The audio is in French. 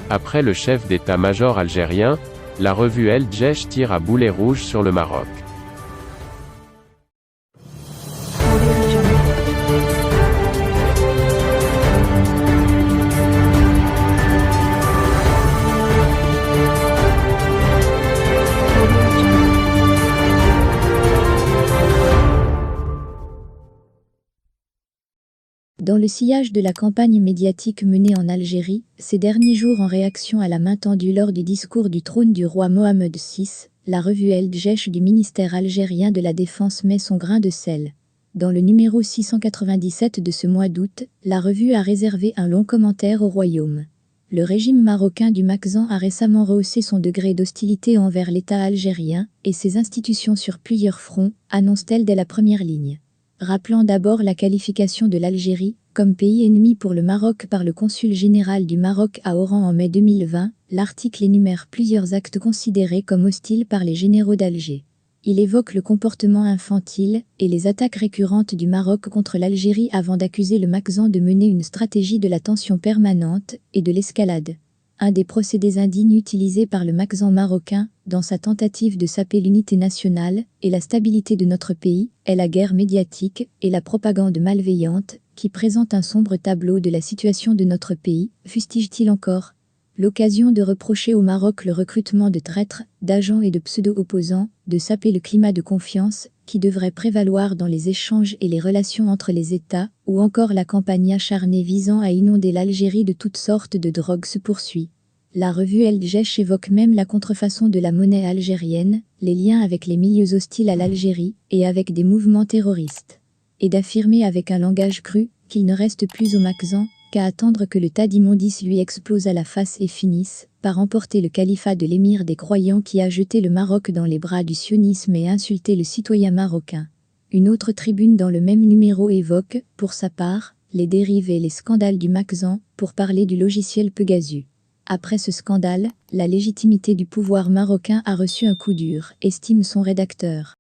Après le chef d'état-major algérien, la revue El Djesh tire à boulet rouge sur le Maroc. Dans le sillage de la campagne médiatique menée en Algérie, ces derniers jours en réaction à la main tendue lors du discours du trône du roi Mohammed VI, la revue El Djesh du ministère algérien de la Défense met son grain de sel. Dans le numéro 697 de ce mois d'août, la revue a réservé un long commentaire au royaume. Le régime marocain du Makhzan a récemment rehaussé son degré d'hostilité envers l'État algérien et ses institutions sur plusieurs fronts, annonce-t-elle dès la première ligne. Rappelant d'abord la qualification de l'Algérie comme pays ennemi pour le Maroc par le consul général du Maroc à Oran en mai 2020, l'article énumère plusieurs actes considérés comme hostiles par les généraux d'Alger. Il évoque le comportement infantile et les attaques récurrentes du Maroc contre l'Algérie avant d'accuser le Makhzan de mener une stratégie de la tension permanente et de l'escalade. Un des procédés indignes utilisés par le Makhzan marocain, dans sa tentative de saper l'unité nationale et la stabilité de notre pays, est la guerre médiatique et la propagande malveillante, qui présente un sombre tableau de la situation de notre pays, fustige-t-il encore. L'occasion de reprocher au Maroc le recrutement de traîtres, d'agents et de pseudo-opposants, de saper le climat de confiance qui devrait prévaloir dans les échanges et les relations entre les États, ou encore la campagne acharnée visant à inonder l'Algérie de toutes sortes de drogues se poursuit. La revue El Djesh évoque même la contrefaçon de la monnaie algérienne, les liens avec les milieux hostiles à l'Algérie et avec des mouvements terroristes. Et d'affirmer avec un langage cru qu'il ne reste plus au Makhzan qu'à attendre que le tas d'immondices lui explose à la face et finisse par emporter le califat de l'émir des croyants qui a jeté le Maroc dans les bras du sionisme et insulté le citoyen marocain. Une autre tribune dans le même numéro évoque, pour sa part, les dérives et les scandales du Makhzan pour parler du logiciel Pegasus. Après ce scandale, la légitimité du pouvoir marocain a reçu un coup dur, estime son rédacteur.